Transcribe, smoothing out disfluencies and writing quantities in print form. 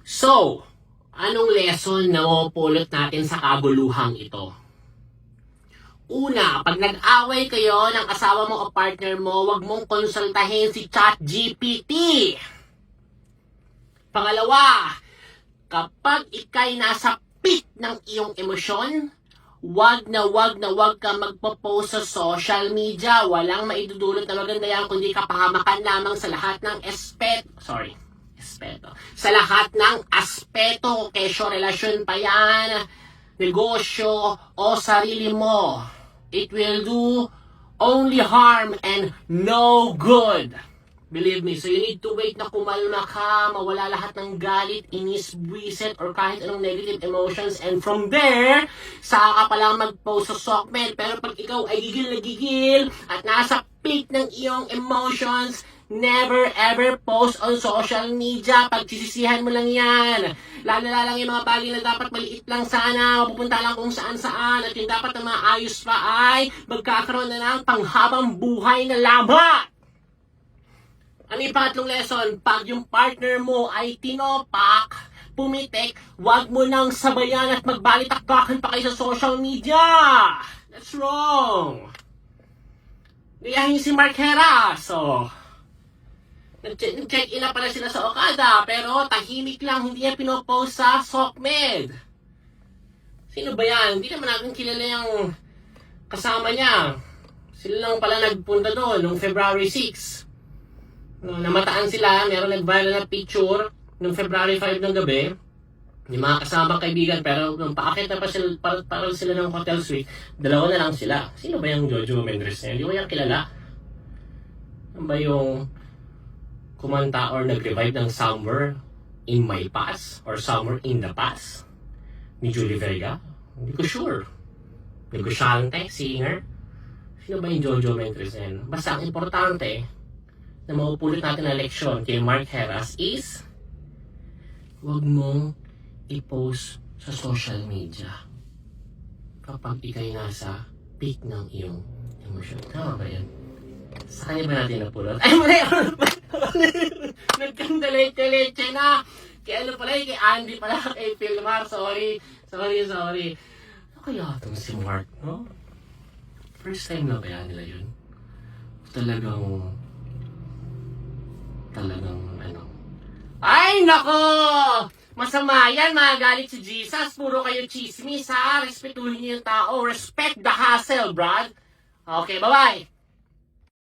So, anong lesson na mapupulot natin sa kaguluhang ito? Una, pag nag-away kayo ng asawa mo o partner mo, huwag mong konsultahin si ChatGPT. Pangalawa, kapag ikay nasa peak ng iyong emosyon, wag ka magpo-post sa social media. Walang maidudulot na maganda yan kundi kapahamakan lamang sa lahat ng sa lahat ng aspeto, kesyo, relasyon pa yan, negosyo, o sarili mo. It will do only harm and no good. Believe me, so you need to wait na kumalma ka, mawala lahat ng galit, inis, buwisit, or kahit anong negative emotions. And from there, saka ka palang mag-post sa Sokmed. Pero pag ikaw ay gigil na gigil at nasa peak ng iyong emotions, never ever post on social media. Pagsisisihan mo lang yan. Lalo lang yung mga bagay na dapat maliit lang sana, mapupunta lang kung saan-saan, at yung dapat na maayos pa ay magkakaroon na ng panghabang buhay na lamat. Ano yung pangatlong lesson? Pag yung partner mo ay tinopak, pumitik, wag mo nang sabayan at magbalitaktakan pa kayo sa social media. That's wrong. Gayahin si Mark Heras. So, nag-check-in na pala sila sa Okada, pero tahimik lang, hindi niya pinopost sa Sokmed. Sino ba yan? Hindi naman natin kilala yung kasama niya. Sila lang pala nagpunta doon noong February 6. No, namataan sila, meron nag-viral na picture noong February 5 ng gabi. Yung mga kasamang kaibigan, pero nung paakit na pa sila, parang sila ng hotel suite, dalawa na lang sila. Sino ba yung Jojo Mendres na yun? Hindi ko yung kilala. Ano ba yung kumanta or nag-revive ng Somewhere in My Past or Somewhere in the Past ni Julie Vega? Hindi ko sure. Negosyante, singer. Sino ba yung Jojo Mendres na yun? Basta ang importante na mapupulot natin na leksyon kay Mark Heras is huwag mong i-post sa social media kapag ikay nasa peak ng iyong emosyon. Tama ba yan? Sa kanya ba natin napulot? Ay, mali! Nagkandaleche na! Kay ano pala, kay Andy pala, kay Pilmar. Sorry. Ano kaya itong si Mark, no? First time na kaya nila yun? Talagang ano. Ay, nako! Masama yan, magalit si Jesus. Puro kayo chismis, ha? Respetuhin niyo yung tao. Respect the hustle, brad. Okay, bye-bye.